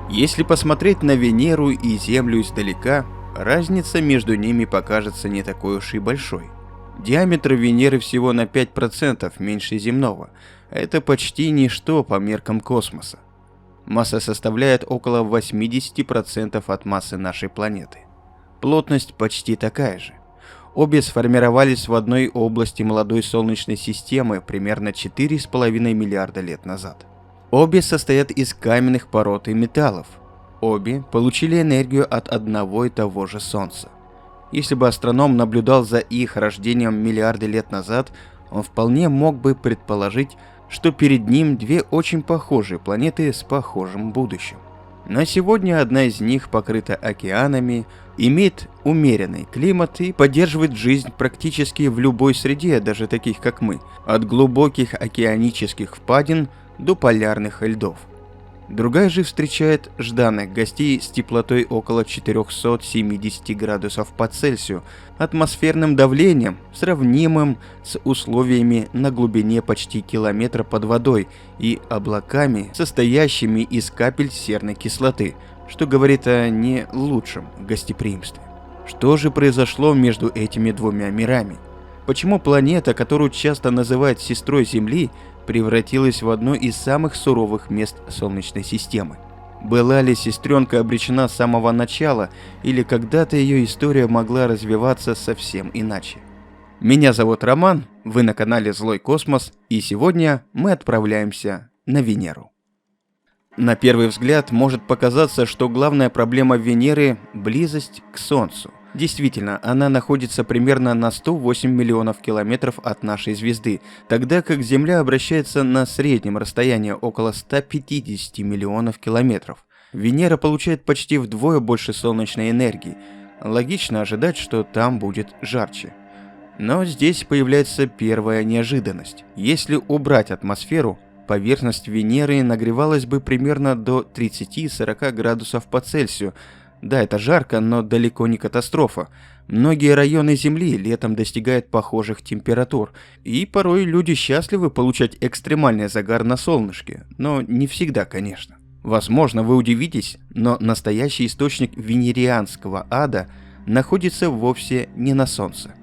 Если посмотреть на Венеру и Землю издалека, разница между ними покажется не такой уж и большой. Диаметр Венеры всего на 5% меньше земного. Это почти ничто по меркам космоса. Масса составляет около 80% от массы нашей планеты. Плотность почти такая же. Обе сформировались в одной области молодой Солнечной системы примерно 4,5 миллиарда лет назад. Обе состоят из каменных пород и металлов. Обе получили энергию от одного и того же Солнца. Если бы астроном наблюдал за их рождением миллиарды лет назад, он вполне мог бы предположить, что перед ним две очень похожие планеты с похожим будущим. Но сегодня одна из них покрыта океанами, имеет умеренный климат и поддерживает жизнь практически в любой среде, даже таких как мы, от глубоких океанических впадин до полярных льдов. Другая же встречает жданных гостей с теплотой около 470 градусов по Цельсию, атмосферным давлением, сравнимым с условиями на глубине почти километра под водой, и облаками, состоящими из капель серной кислоты, что говорит о не лучшем гостеприимстве. Что же произошло между этими двумя мирами? Почему планета, которую часто называют сестрой Земли, превратилась в одно из самых суровых мест Солнечной системы? Была ли сестренка обречена с самого начала, или когда-то ее история могла развиваться совсем иначе? Меня зовут Роман, вы на канале Злой Космос, и сегодня мы отправляемся на Венеру. На первый взгляд может показаться, что главная проблема Венеры – близость к Солнцу. Действительно, она находится примерно на 108 миллионов километров от нашей звезды, тогда как Земля обращается на среднем расстоянии около 150 миллионов километров. Венера получает почти вдвое больше солнечной энергии. Логично ожидать, что там будет жарче. Но здесь появляется первая неожиданность. Если убрать атмосферу, поверхность Венеры нагревалась бы примерно до 30-40 градусов по Цельсию. Да, это жарко, но далеко не катастрофа. Многие районы Земли летом достигают похожих температур, и порой люди счастливы получать экстремальный загар на солнышке, но не всегда, конечно. Возможно, вы удивитесь, но настоящий источник венерианского ада находится вовсе не на Солнце.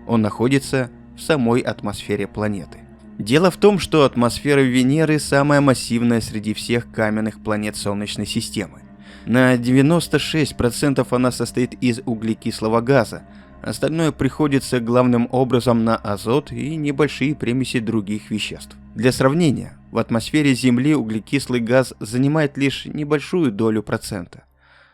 Он находится в самой атмосфере планеты. Дело в том, что атмосфера Венеры самая массивная среди всех каменных планет Солнечной системы. На 96% она состоит из углекислого газа, остальное приходится главным образом на азот и небольшие примеси других веществ. Для сравнения, в атмосфере Земли углекислый газ занимает лишь небольшую долю процента.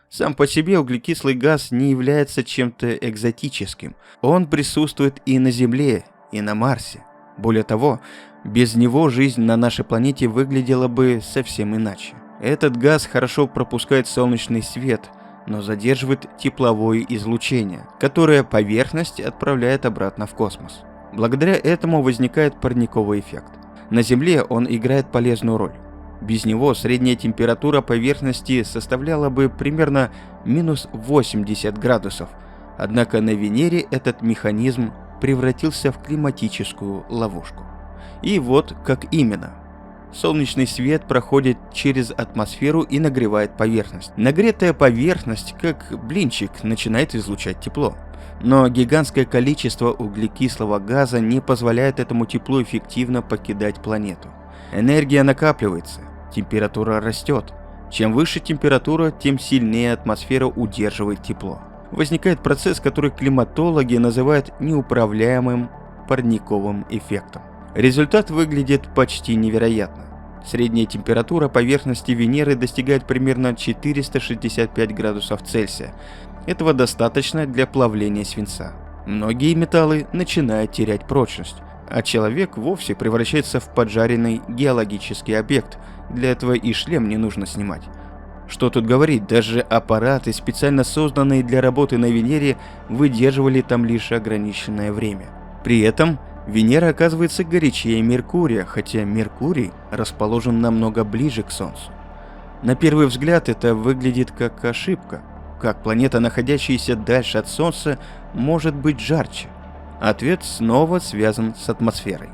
Сам по себе углекислый газ не является чем-то экзотическим, он присутствует и на Земле, и на Марсе. Более того, без него жизнь на нашей планете выглядела бы совсем иначе. Этот газ хорошо пропускает солнечный свет, но задерживает тепловое излучение, которое поверхность отправляет обратно в космос. Благодаря этому возникает парниковый эффект. На Земле он играет полезную роль. Без него средняя температура поверхности составляла бы примерно минус 80 градусов, однако на Венере этот механизм превратился в климатическую ловушку. И вот как именно. Солнечный свет проходит через атмосферу и нагревает поверхность. Нагретая поверхность, как блинчик, начинает излучать тепло. Но гигантское количество углекислого газа не позволяет этому теплу эффективно покидать планету. Энергия накапливается, температура растет. Чем выше температура, тем сильнее атмосфера удерживает тепло. Возникает процесс, который климатологи называют неуправляемым парниковым эффектом. Результат выглядит почти невероятно. Средняя температура поверхности Венеры достигает примерно 465 градусов Цельсия. Этого достаточно для плавления свинца. Многие металлы начинают терять прочность, а человек вовсе превращается в поджаренный геологический объект. Для этого и шлем не нужно снимать. Что тут говорить, даже аппараты, специально созданные для работы на Венере, выдерживали там лишь ограниченное время. При этом Венера оказывается горячее Меркурия, хотя Меркурий расположен намного ближе к Солнцу. На первый взгляд это выглядит как ошибка. Как планета, находящаяся дальше от Солнца, может быть жарче? Ответ снова связан с атмосферой.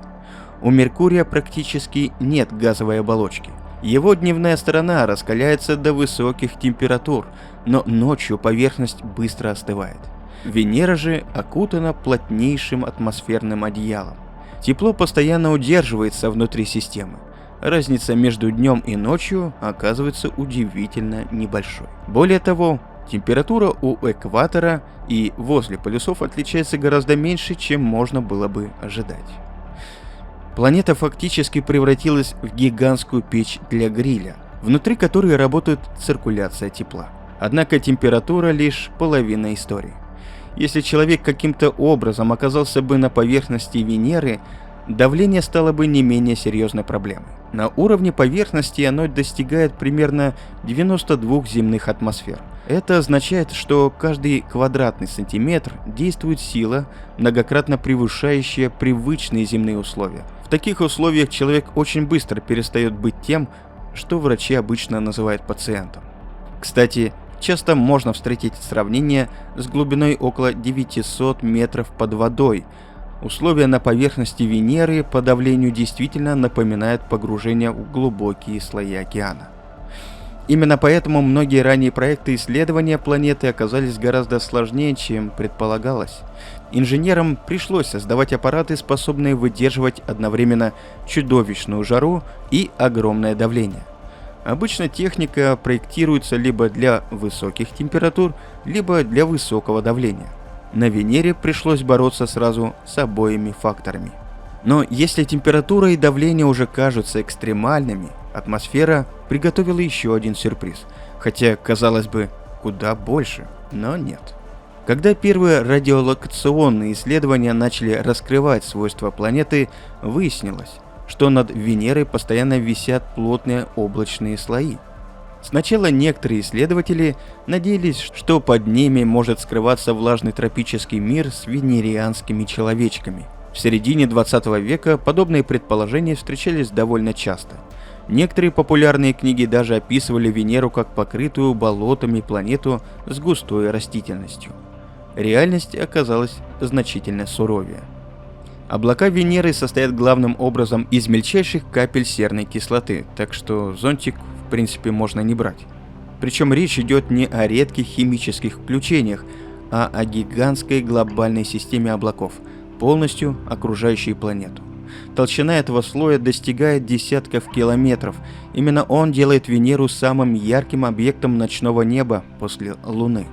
У Меркурия практически нет газовой оболочки. Его дневная сторона раскаляется до высоких температур, но ночью поверхность быстро остывает. Венера же окутана плотнейшим атмосферным одеялом. Тепло постоянно удерживается внутри системы. Разница между днем и ночью оказывается удивительно небольшой. Более того, температура у экватора и возле полюсов отличается гораздо меньше, чем можно было бы ожидать. Планета фактически превратилась в гигантскую печь для гриля, внутри которой работает циркуляция тепла. Однако температура лишь половина истории. Если человек каким-то образом оказался бы на поверхности Венеры, давление стало бы не менее серьезной проблемой. На уровне поверхности оно достигает примерно 92 земных атмосфер. Это означает, что каждый квадратный сантиметр действует сила, многократно превышающая привычные земные условия. В таких условиях человек очень быстро перестает быть тем, что врачи обычно называют пациентом. Кстати, часто можно встретить сравнение с глубиной около 900 метров под водой. Условия на поверхности Венеры по давлению действительно напоминают погружение в глубокие слои океана. Именно поэтому многие ранние проекты исследования планеты оказались гораздо сложнее, чем предполагалось. Инженерам пришлось создавать аппараты, способные выдерживать одновременно чудовищную жару и огромное давление. Обычно техника проектируется либо для высоких температур, либо для высокого давления. На Венере пришлось бороться сразу с обоими факторами. Но если температура и давление уже кажутся экстремальными, атмосфера приготовила еще один сюрприз. Хотя, казалось бы, куда больше, но нет. Когда первые радиолокационные исследования начали раскрывать свойства планеты, выяснилось, что над Венерой постоянно висят плотные облачные слои. Сначала некоторые исследователи надеялись, что под ними может скрываться влажный тропический мир с венерианскими человечками. В середине 20 века подобные предположения встречались довольно часто. Некоторые популярные книги даже описывали Венеру как покрытую болотами планету с густой растительностью. Реальность оказалась значительно суровее. Облака Венеры состоят главным образом из мельчайших капель серной кислоты, так что зонтик в принципе можно не брать. Причем речь идет не о редких химических включениях, а о гигантской глобальной системе облаков, полностью окружающей планету. Толщина этого слоя достигает десятков километров. Именно он делает Венеру самым ярким объектом ночного неба после Луны.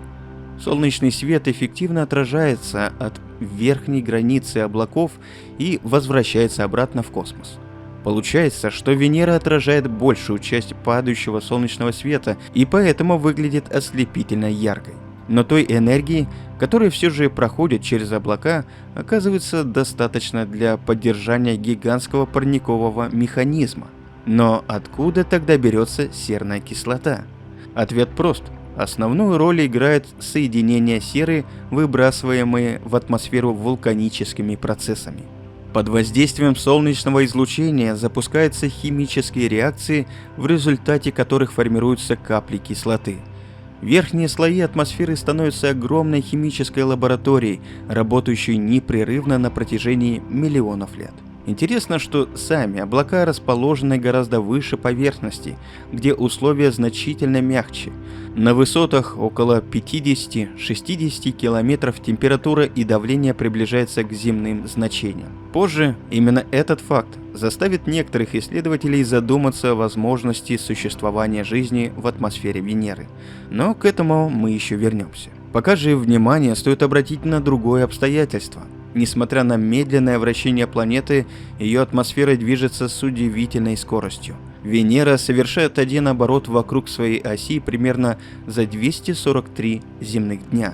Солнечный свет эффективно отражается от верхней границы облаков и возвращается обратно в космос. Получается, что Венера отражает большую часть падающего солнечного света и поэтому выглядит ослепительно яркой. Но той энергии, которая все же проходит через облака, оказывается достаточно для поддержания гигантского парникового механизма. Но откуда тогда берется серная кислота? Ответ прост. Основную роль играет соединение серы, выбрасываемые в атмосферу вулканическими процессами. Под воздействием солнечного излучения запускаются химические реакции, в результате которых формируются капли кислоты. Верхние слои атмосферы становятся огромной химической лабораторией, работающей непрерывно на протяжении миллионов лет. Интересно, что сами облака расположены гораздо выше поверхности, где условия значительно мягче. На высотах около 50-60 километров температура и давление приближаются к земным значениям. Позже именно этот факт заставит некоторых исследователей задуматься о возможности существования жизни в атмосфере Венеры. Но к этому мы еще вернемся. Пока же внимание стоит обратить на другое обстоятельство. Несмотря на медленное вращение планеты, ее атмосфера движется с удивительной скоростью. Венера совершает один оборот вокруг своей оси примерно за 243 земных дня.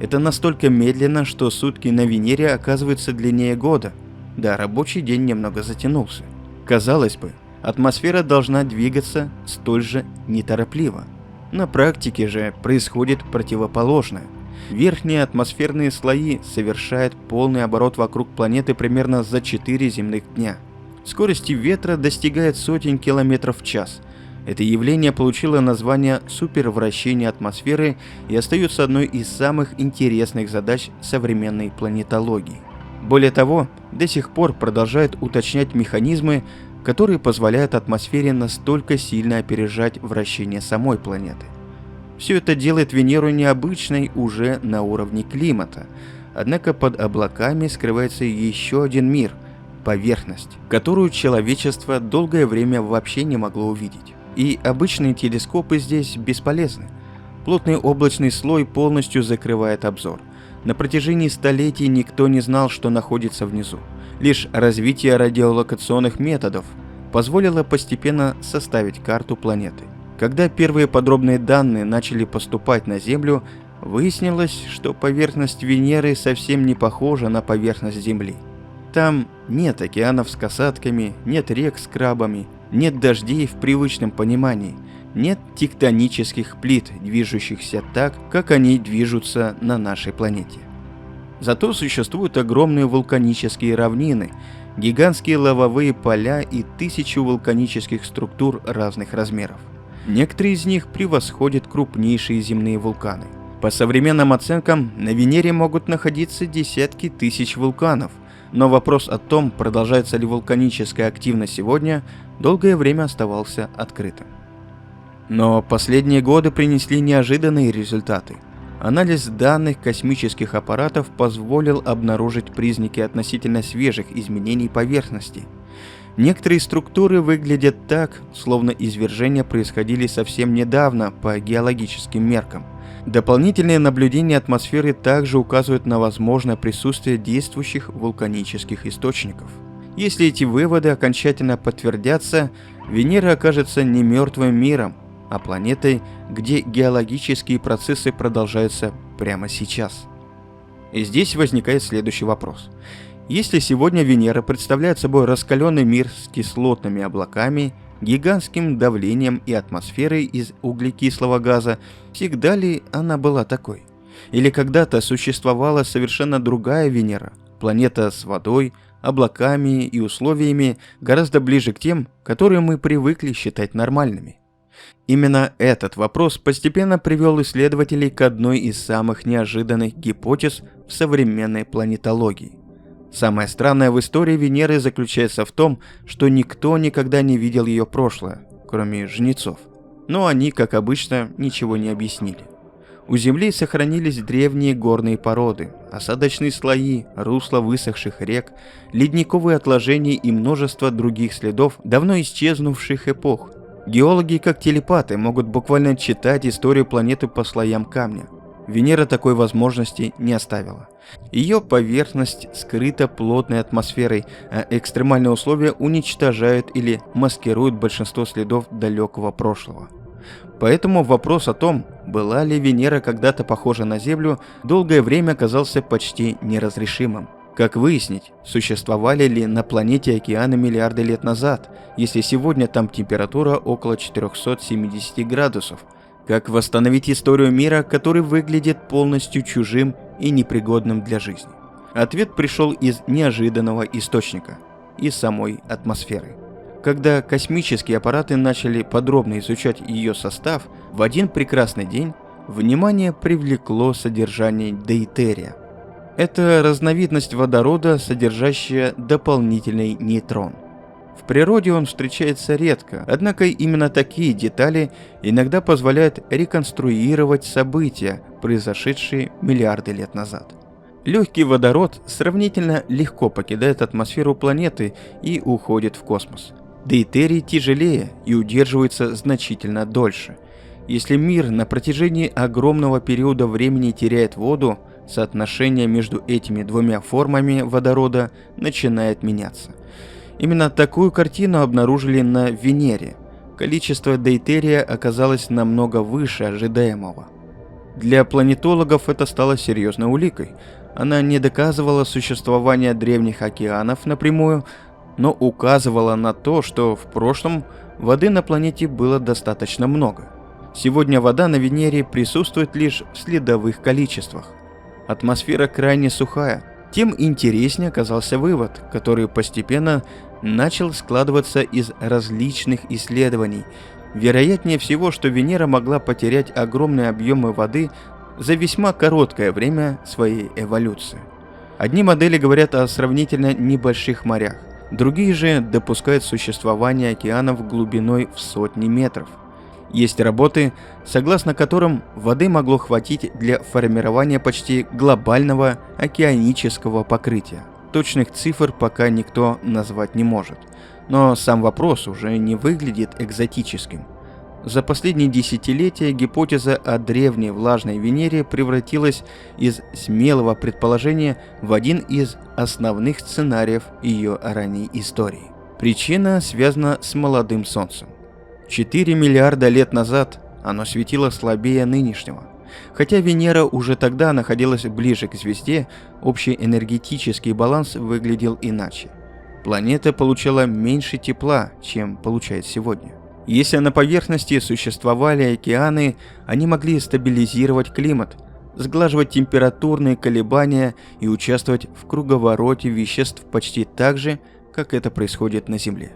Это настолько медленно, что сутки на Венере оказываются длиннее года. Да, рабочий день немного затянулся. Казалось бы, атмосфера должна двигаться столь же неторопливо. На практике же происходит противоположное. Верхние атмосферные слои совершают полный оборот вокруг планеты примерно за 4 земных дня. Скорости ветра достигает сотен километров в час. Это явление получило название супервращения атмосферы и остается одной из самых интересных задач современной планетологии. Более того, до сих пор продолжают уточнять механизмы, которые позволяют атмосфере настолько сильно опережать вращение самой планеты. Все это делает Венеру необычной уже на уровне климата, однако под облаками скрывается еще один мир – поверхность, которую человечество долгое время вообще не могло увидеть. И обычные телескопы здесь бесполезны. Плотный облачный слой полностью закрывает обзор. На протяжении столетий никто не знал, что находится внизу. Лишь развитие радиолокационных методов позволило постепенно составить карту планеты. Когда первые подробные данные начали поступать на Землю, выяснилось, что поверхность Венеры совсем не похожа на поверхность Земли. Там нет океанов с касатками, нет рек с крабами, нет дождей в привычном понимании, нет тектонических плит, движущихся так, как они движутся на нашей планете. Зато существуют огромные вулканические равнины, гигантские лавовые поля и тысячи вулканических структур разных размеров. Некоторые из них превосходят крупнейшие земные вулканы. По современным оценкам, на Венере могут находиться десятки тысяч вулканов, но вопрос о том, продолжается ли вулканическая активность сегодня, долгое время оставался открытым. Но последние годы принесли неожиданные результаты. Анализ данных космических аппаратов позволил обнаружить признаки относительно свежих изменений поверхности. Некоторые структуры выглядят так, словно извержения происходили совсем недавно по геологическим меркам. Дополнительные наблюдения атмосферы также указывают на возможное присутствие действующих вулканических источников. Если эти выводы окончательно подтвердятся, Венера окажется не мертвым миром, а планетой, где геологические процессы продолжаются прямо сейчас. И здесь возникает следующий вопрос. Если сегодня Венера представляет собой раскаленный мир с кислотными облаками, гигантским давлением и атмосферой из углекислого газа, всегда ли она была такой? Или когда-то существовала совершенно другая Венера, планета с водой, облаками и условиями гораздо ближе к тем, которые мы привыкли считать нормальными? Именно этот вопрос постепенно привел исследователей к одной из самых неожиданных гипотез в современной планетологии. Самое странное в истории Венеры заключается в том, что никто никогда не видел ее прошлое, кроме жнецов. Но они, как обычно, ничего не объяснили. У Земли сохранились древние горные породы, осадочные слои, русла высохших рек, ледниковые отложения и множество других следов давно исчезнувших эпох. Геологи, как телепаты, могут буквально читать историю планеты по слоям камня. Венера такой возможности не оставила. Ее поверхность скрыта плотной атмосферой, а экстремальные условия уничтожают или маскируют большинство следов далекого прошлого. Поэтому вопрос о том, была ли Венера когда-то похожа на Землю, долгое время казался почти неразрешимым. Как выяснить, существовали ли на планете океаны миллиарды лет назад, если сегодня там температура около 470 градусов? Как восстановить историю мира, который выглядит полностью чужим и непригодным для жизни? Ответ пришел из неожиданного источника – из самой атмосферы. Когда космические аппараты начали подробно изучать ее состав, в один прекрасный день внимание привлекло содержание дейтерия. Это разновидность водорода, содержащая дополнительный нейтрон. В природе он встречается редко, однако именно такие детали иногда позволяют реконструировать события, произошедшие миллиарды лет назад. Легкий водород сравнительно легко покидает атмосферу планеты и уходит в космос. Дейтерий тяжелее и удерживается значительно дольше. Если мир на протяжении огромного периода времени теряет воду, соотношение между этими двумя формами водорода начинает меняться. Именно такую картину обнаружили на Венере. Количество дейтерия оказалось намного выше ожидаемого. Для планетологов это стало серьезной уликой. Она не доказывала существование древних океанов напрямую, но указывала на то, что в прошлом воды на планете было достаточно много. Сегодня вода на Венере присутствует лишь в следовых количествах. Атмосфера крайне сухая. Тем интереснее оказался вывод, который постепенно начал складываться из различных исследований. Вероятнее всего, что Венера могла потерять огромные объемы воды за весьма короткое время своей эволюции. Одни модели говорят о сравнительно небольших морях, Другие же допускают существование океанов глубиной в сотни метров. Есть работы, согласно которым воды могло хватить для формирования почти глобального океанического покрытия. Точных цифр пока никто назвать не может, но сам вопрос уже не выглядит экзотическим. За последние десятилетия гипотеза о древней влажной Венере превратилась из смелого предположения в один из основных сценариев ее ранней истории. Причина связана с молодым Солнцем. 4 миллиарда лет назад оно светило слабее нынешнего. Хотя Венера уже тогда находилась ближе к звезде, общий энергетический баланс выглядел иначе. Планета получала меньше тепла, чем получает сегодня. Если на поверхности существовали океаны, они могли стабилизировать климат, сглаживать температурные колебания и участвовать в круговороте веществ почти так же, как это происходит на Земле.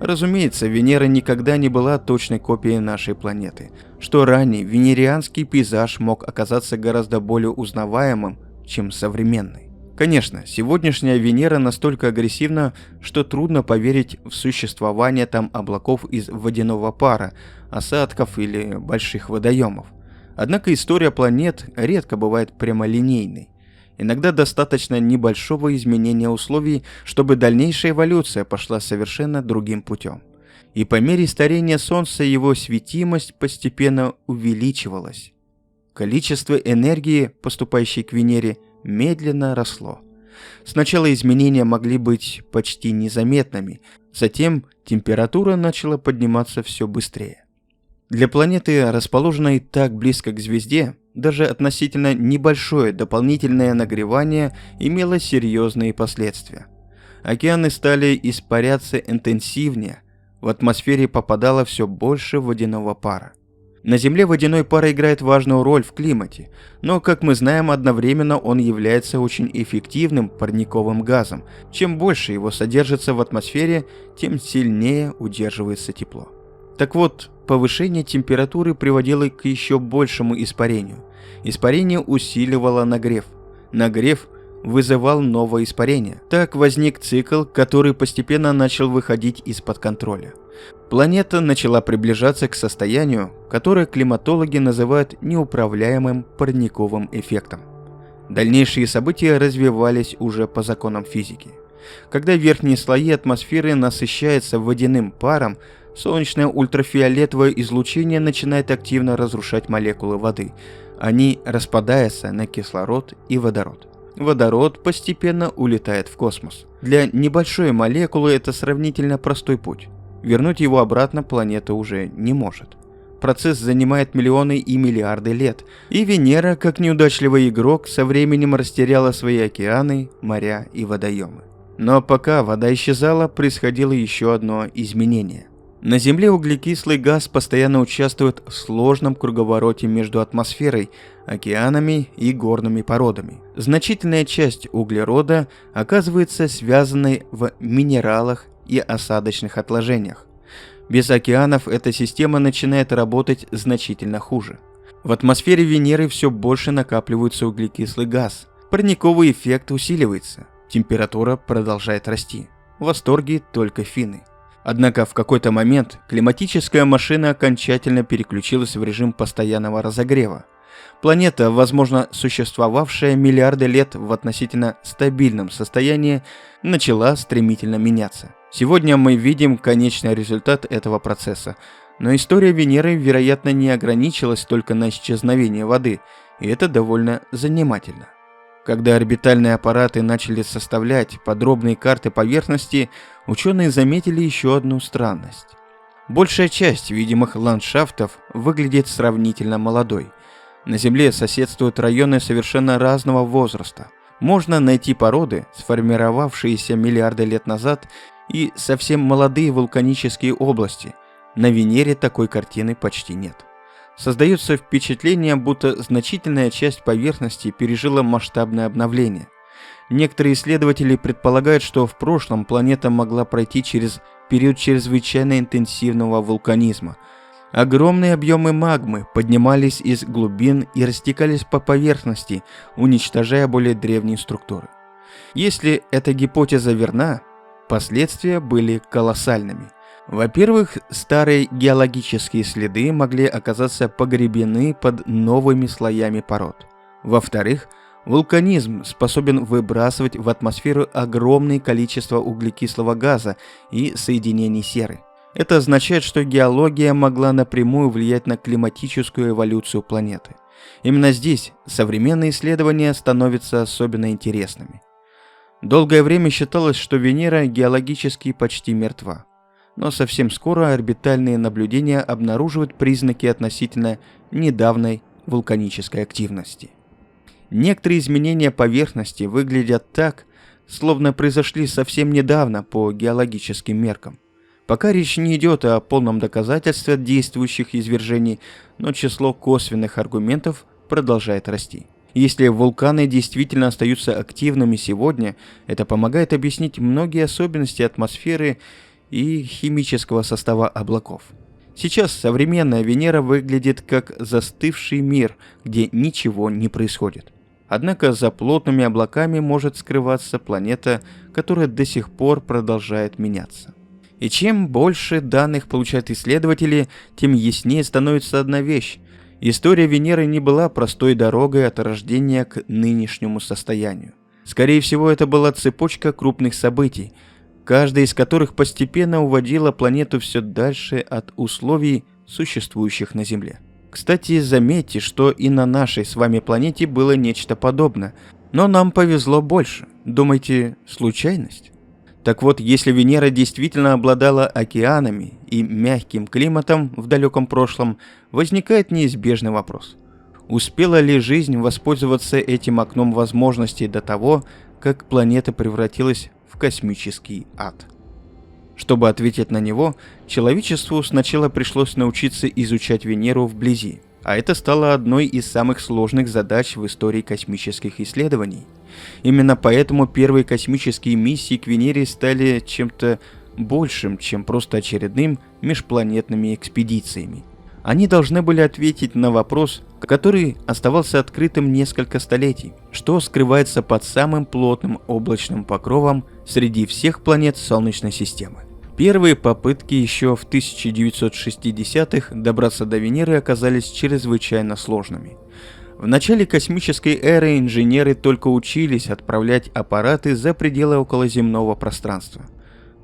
Разумеется, Венера никогда не была точной копией нашей планеты, что ранний венерианский пейзаж мог оказаться гораздо более узнаваемым, чем современный. Конечно, сегодняшняя Венера настолько агрессивна, что трудно поверить в существование там облаков из водяного пара, осадков или больших водоемов. Однако история планет редко бывает прямолинейной. Иногда достаточно небольшого изменения условий, чтобы дальнейшая эволюция пошла совершенно другим путем. И по мере старения Солнца его светимость постепенно увеличивалась. Количество энергии, поступающей к Венере, медленно росло. Сначала изменения могли быть почти незаметными, затем температура начала подниматься все быстрее. Для планеты, расположенной так близко к звезде, даже относительно небольшое дополнительное нагревание имело серьезные последствия. Океаны стали испаряться интенсивнее, в атмосфере попадало все больше водяного пара. На Земле водяной пар играет важную роль в климате, но, как мы знаем, одновременно он является очень эффективным парниковым газом. Чем больше его содержится в атмосфере, тем сильнее удерживается тепло. Так вот, повышение температуры приводило к еще большему испарению. Испарение усиливало нагрев. Нагрев вызывал новое испарение. Так возник цикл, который постепенно начал выходить из-под контроля. Планета начала приближаться к состоянию, которое климатологи называют неуправляемым парниковым эффектом. Дальнейшие события развивались уже по законам физики. Когда верхние слои атмосферы насыщаются водяным паром, солнечное ультрафиолетовое излучение начинает активно разрушать молекулы воды. Они распадаются на кислород и водород. Водород постепенно улетает в космос. Для небольшой молекулы это сравнительно простой путь. Вернуть его обратно планета уже не может. Процесс занимает миллионы и миллиарды лет, и Венера, как неудачливый игрок, со временем растеряла свои океаны, моря и водоемы. Но пока вода исчезала, происходило еще одно изменение. На Земле углекислый газ постоянно участвует в сложном круговороте между атмосферой, океанами и горными породами. Значительная часть углерода оказывается связанной в минералах и осадочных отложениях. Без океанов эта система начинает работать значительно хуже. В атмосфере Венеры все больше накапливается углекислый газ. Парниковый эффект усиливается. Температура продолжает расти. В восторге только финны. Однако в какой-то момент климатическая машина окончательно переключилась в режим постоянного разогрева. Планета, возможно, существовавшая миллиарды лет в относительно стабильном состоянии, начала стремительно меняться. Сегодня мы видим конечный результат этого процесса, но история Венеры, вероятно, не ограничилась только на исчезновении воды, и это довольно занимательно. Когда орбитальные аппараты начали составлять подробные карты поверхности, ученые заметили еще одну странность. Большая часть видимых ландшафтов выглядит сравнительно молодой. На Земле соседствуют районы совершенно разного возраста. Можно найти породы, сформировавшиеся миллиарды лет назад, и совсем молодые вулканические области. На Венере такой картины почти нет. Создается впечатление, будто значительная часть поверхности пережила масштабное обновление. Некоторые исследователи предполагают, что в прошлом планета могла пройти через период чрезвычайно интенсивного вулканизма. Огромные объемы магмы поднимались из глубин и растекались по поверхности, уничтожая более древние структуры. Если эта гипотеза верна, Последствия были колоссальными. Во-первых, старые геологические следы могли оказаться погребены под новыми слоями пород. Во-вторых, вулканизм способен выбрасывать в атмосферу огромное количество углекислого газа и соединений серы. Это означает, что геология могла напрямую влиять на климатическую эволюцию планеты. Именно здесь современные исследования становятся особенно интересными. Долгое время считалось, что Венера геологически почти мертва. Но совсем скоро орбитальные наблюдения обнаруживают признаки относительно недавней вулканической активности. Некоторые изменения поверхности выглядят так, словно произошли совсем недавно по геологическим меркам. Пока речь не идет о полном доказательстве действующих извержений, но число косвенных аргументов продолжает расти. Если вулканы действительно остаются активными сегодня, это помогает объяснить многие особенности атмосферы и химического состава облаков. Сейчас современная Венера выглядит как застывший мир, где ничего не происходит. Однако за плотными облаками может скрываться планета, которая до сих пор продолжает меняться. И чем больше данных получают исследователи, тем яснее становится одна вещь. История Венеры не была простой дорогой от рождения к нынешнему состоянию. Скорее всего, это была цепочка крупных событий, каждая из которых постепенно уводила планету все дальше от условий, существующих на Земле. Кстати, заметьте, что и на нашей с вами планете было нечто подобное, но нам повезло больше. Думаете, случайность? Так вот, если Венера действительно обладала океанами и мягким климатом в далеком прошлом, возникает неизбежный вопрос. Успела ли жизнь воспользоваться этим окном возможностей до того, как планета превратилась в космический ад? Чтобы ответить на него, человечеству сначала пришлось научиться изучать Венеру вблизи, а это стало одной из самых сложных задач в истории космических исследований. Именно поэтому первые космические миссии к Венере стали чем-то большим, чем просто очередным межпланетными экспедициями. Они должны были ответить на вопрос, который оставался открытым несколько столетий: что скрывается под самым плотным облачным покровом среди всех планет Солнечной системы. Первые попытки еще в 1960-х добраться до Венеры оказались чрезвычайно сложными. В начале космической эры инженеры только учились отправлять аппараты за пределы околоземного пространства.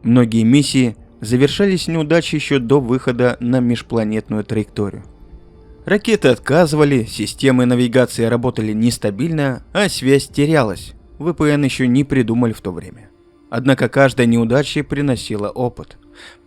Многие миссии завершались неудачей еще до выхода на межпланетную траекторию. Ракеты отказывали, системы навигации работали нестабильно, а связь терялась. ВПН еще не придумали в то время. Однако каждая неудача приносила опыт.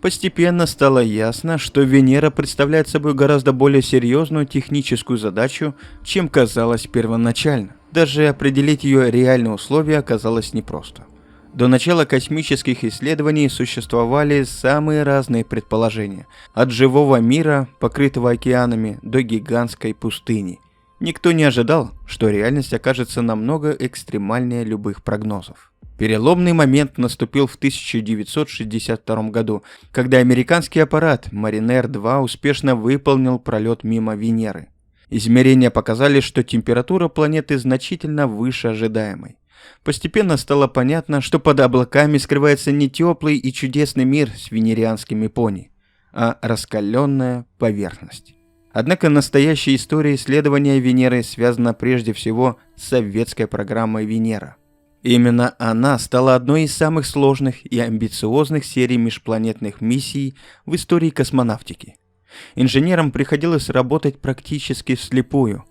Постепенно стало ясно, что Венера представляет собой гораздо более серьезную техническую задачу, чем казалось первоначально. Даже определить ее реальные условия оказалось непросто. До начала космических исследований существовали самые разные предположения, от живого мира, покрытого океанами, до гигантской пустыни. Никто не ожидал, что реальность окажется намного экстремальнее любых прогнозов. Переломный момент наступил в 1962 году, когда американский аппарат Mariner-2 успешно выполнил пролет мимо Венеры. Измерения показали, что температура планеты значительно выше ожидаемой. Постепенно стало понятно, что под облаками скрывается не теплый и чудесный мир с венерианскими пони, а раскаленная поверхность. Однако настоящая история исследования Венеры связана прежде всего с советской программой «Венера». Именно она стала одной из самых сложных и амбициозных серий межпланетных миссий в истории космонавтики. Инженерам приходилось работать практически вслепую.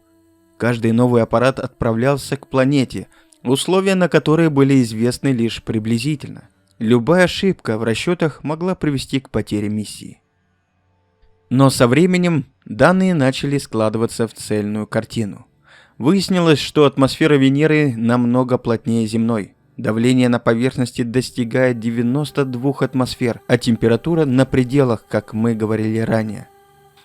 Каждый новый аппарат отправлялся к планете, условия на которые были известны лишь приблизительно. Любая ошибка в расчетах могла привести к потере миссии. Но со временем данные начали складываться в цельную картину. Выяснилось, что атмосфера Венеры намного плотнее земной. Давление на поверхности достигает 92 атмосфер, а температура на пределах, как мы говорили ранее.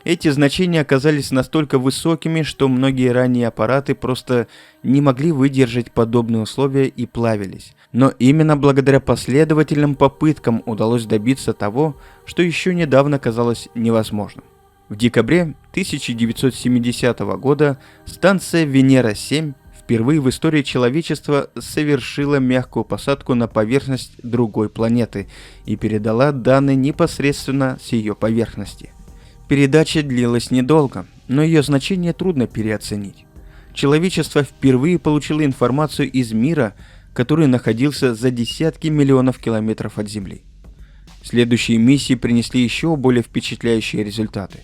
Эти значения оказались настолько высокими, что многие ранние аппараты просто не могли выдержать подобные условия и плавились. Но именно благодаря последовательным попыткам удалось добиться того, что еще недавно казалось невозможным. В декабре 1970 года станция Венера-7 Впервые в истории человечества совершило мягкую посадку на поверхность другой планеты и передала данные непосредственно с ее поверхности. Передача длилась недолго, но ее значение трудно переоценить. Человечество впервые получило информацию из мира, который находился за десятки миллионов километров от Земли. Следующие миссии принесли еще более впечатляющие результаты.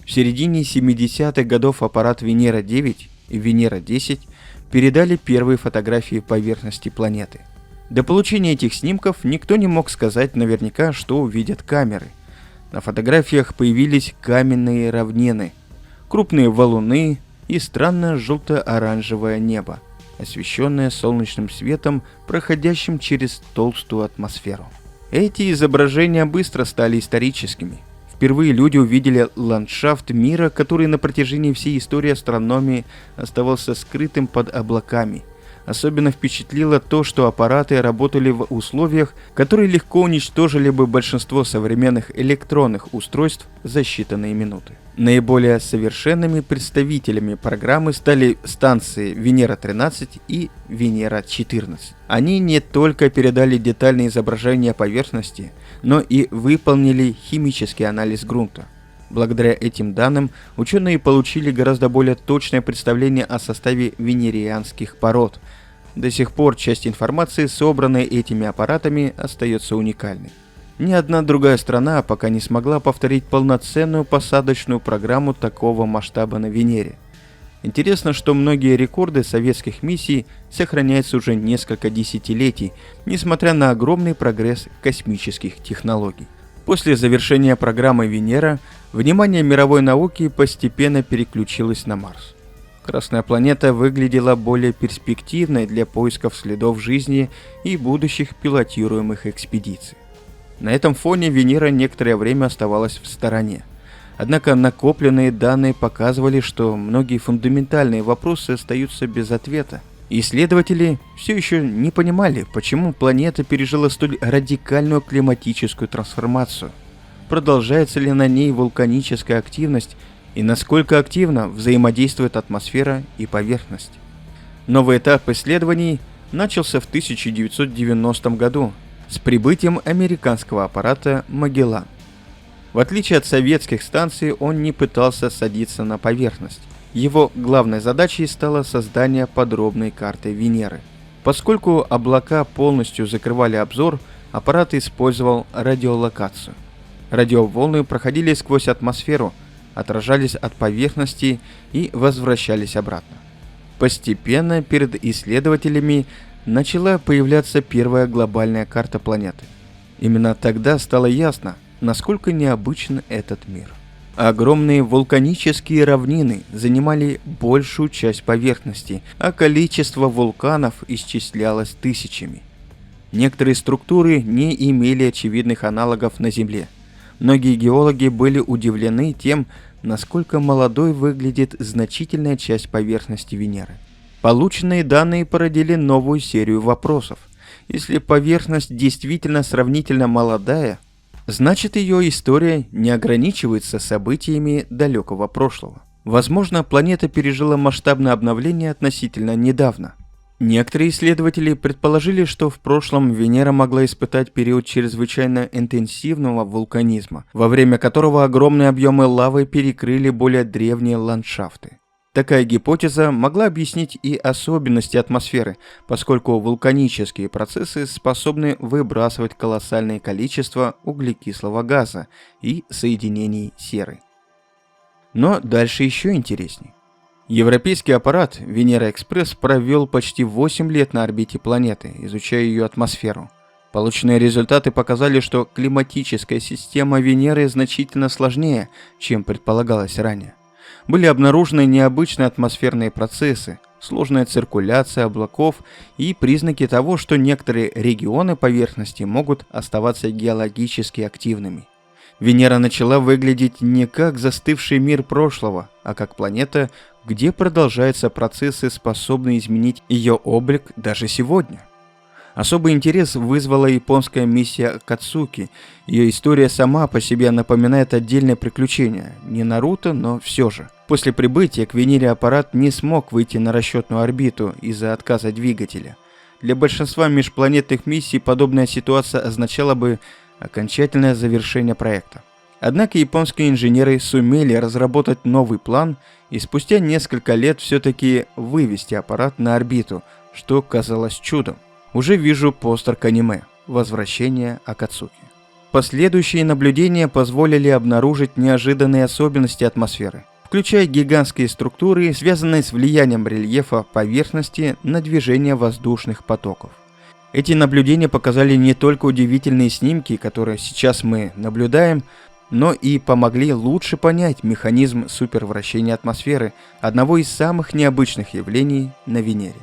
В середине 70-х годов аппарат Венера-9 и Венера-10 передали первые фотографии поверхности планеты. До получения этих снимков никто не мог сказать наверняка, что увидят камеры. На фотографиях появились каменные равнины, крупные валуны и странное желто-оранжевое небо, освещенное солнечным светом, проходящим через толстую атмосферу. Эти изображения быстро стали историческими. Впервые люди увидели ландшафт мира, который на протяжении всей истории астрономии оставался скрытым под облаками. Особенно впечатлило то, что аппараты работали в условиях, которые легко уничтожили бы большинство современных электронных устройств за считанные минуты. Наиболее совершенными представителями программы стали станции Венера-13 и Венера-14. Они не только передали детальные изображения поверхности, но и выполнили химический анализ грунта. Благодаря этим данным ученые получили гораздо более точное представление о составе венерианских пород. До сих пор часть информации, собранной этими аппаратами, остается уникальной. Ни одна другая страна пока не смогла повторить полноценную посадочную программу такого масштаба на Венере. Интересно, что многие рекорды советских миссий сохраняются уже несколько десятилетий, несмотря на огромный прогресс космических технологий. После завершения программы Венера, внимание мировой науки постепенно переключилось на Марс. Красная планета выглядела более перспективной для поисков следов жизни и будущих пилотируемых экспедиций. На этом фоне Венера некоторое время оставалась в стороне. Однако накопленные данные показывали, что многие фундаментальные вопросы остаются без ответа. Исследователи все еще не понимали, почему планета пережила столь радикальную климатическую трансформацию. Продолжается ли на ней вулканическая активность и насколько активно взаимодействует атмосфера и поверхность. Новый этап исследований начался в 1990 году с прибытием американского аппарата «Магеллан». В отличие от советских станций, он не пытался садиться на поверхность. Его главной задачей стало создание подробной карты Венеры. Поскольку облака полностью закрывали обзор, аппарат использовал радиолокацию. Радиоволны проходили сквозь атмосферу, отражались от поверхности и возвращались обратно. Постепенно перед исследователями начала появляться первая глобальная карта планеты. Именно тогда стало ясно, насколько необычен этот мир. Огромные вулканические равнины занимали большую часть поверхности, а количество вулканов исчислялось тысячами. Некоторые структуры не имели очевидных аналогов на Земле. Многие геологи были удивлены тем, насколько молодой выглядит значительная часть поверхности Венеры. Полученные данные породили новую серию вопросов. Если поверхность действительно сравнительно молодая, значит, ее история не ограничивается событиями далекого прошлого. Возможно, планета пережила масштабное обновление относительно недавно. Некоторые исследователи предположили, что в прошлом Венера могла испытать период чрезвычайно интенсивного вулканизма, во время которого огромные объемы лавы перекрыли более древние ландшафты. Такая гипотеза могла объяснить и особенности атмосферы, поскольку вулканические процессы способны выбрасывать колоссальное количество углекислого газа и соединений серы. Но дальше еще интереснее. Европейский аппарат Венера-Экспресс провел почти 8 лет на орбите планеты, изучая ее атмосферу. Полученные результаты показали, что климатическая система Венеры значительно сложнее, чем предполагалось ранее. Были обнаружены необычные атмосферные процессы, сложная циркуляция облаков и признаки того, что некоторые регионы поверхности могут оставаться геологически активными. Венера начала выглядеть не как застывший мир прошлого, а как планета, где продолжаются процессы, способные изменить ее облик даже сегодня. Особый интерес вызвала японская миссия Акацуки. Ее история сама по себе напоминает отдельное приключение. Не Наруто, но все же. После прибытия к Венере аппарат не смог выйти на расчетную орбиту из-за отказа двигателя. Для большинства межпланетных миссий подобная ситуация означала бы окончательное завершение проекта. Однако японские инженеры сумели разработать новый план и спустя несколько лет все-таки вывести аппарат на орбиту, что казалось чудом. Уже вижу постер к аниме «Возвращение Акацуки». Последующие наблюдения позволили обнаружить неожиданные особенности атмосферы, включая гигантские структуры, связанные с влиянием рельефа поверхности на движение воздушных потоков. Эти наблюдения показали не только удивительные снимки, которые сейчас мы наблюдаем, но и помогли лучше понять механизм супервращения атмосферы, одного из самых необычных явлений на Венере.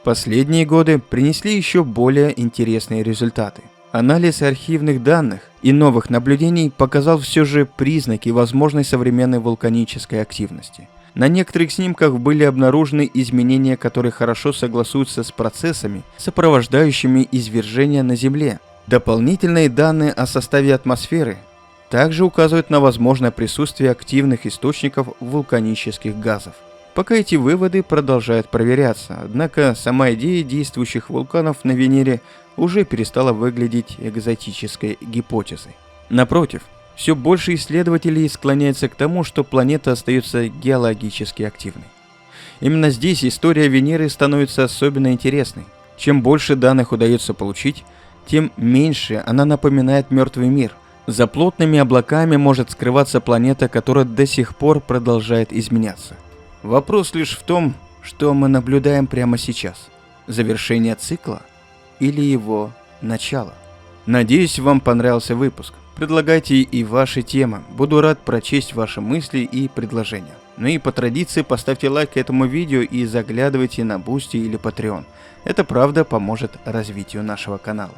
Последние годы принесли еще более интересные результаты. Анализ архивных данных и новых наблюдений показал все же признаки возможной современной вулканической активности. На некоторых снимках были обнаружены изменения, которые хорошо согласуются с процессами, сопровождающими извержения на Земле. Дополнительные данные о составе атмосферы также указывают на возможное присутствие активных источников вулканических газов. Пока эти выводы продолжают проверяться, однако сама идея действующих вулканов на Венере уже перестала выглядеть экзотической гипотезой. Напротив, все больше исследователей склоняются к тому, что планета остается геологически активной. Именно здесь история Венеры становится особенно интересной. Чем больше данных удается получить, тем меньше она напоминает мертвый мир. За плотными облаками может скрываться планета, которая до сих пор продолжает изменяться. Вопрос лишь в том, что мы наблюдаем прямо сейчас. Завершение цикла или его начало. Надеюсь, вам понравился выпуск. Предлагайте и ваши темы. Буду рад прочесть ваши мысли и предложения. Ну и по традиции поставьте лайк этому видео и заглядывайте на Boosty или Patreon. Это правда поможет развитию нашего канала.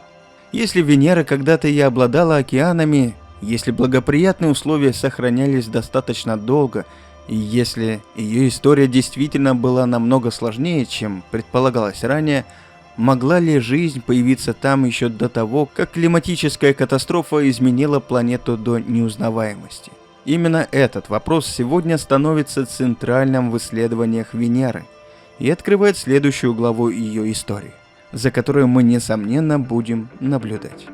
Если Венера когда-то и обладала океанами, если благоприятные условия сохранялись достаточно долго, и если ее история действительно была намного сложнее, чем предполагалось ранее, могла ли жизнь появиться там еще до того, как климатическая катастрофа изменила планету до неузнаваемости? Именно этот вопрос сегодня становится центральным в исследованиях Венеры и открывает следующую главу ее истории, за которой мы, несомненно, будем наблюдать.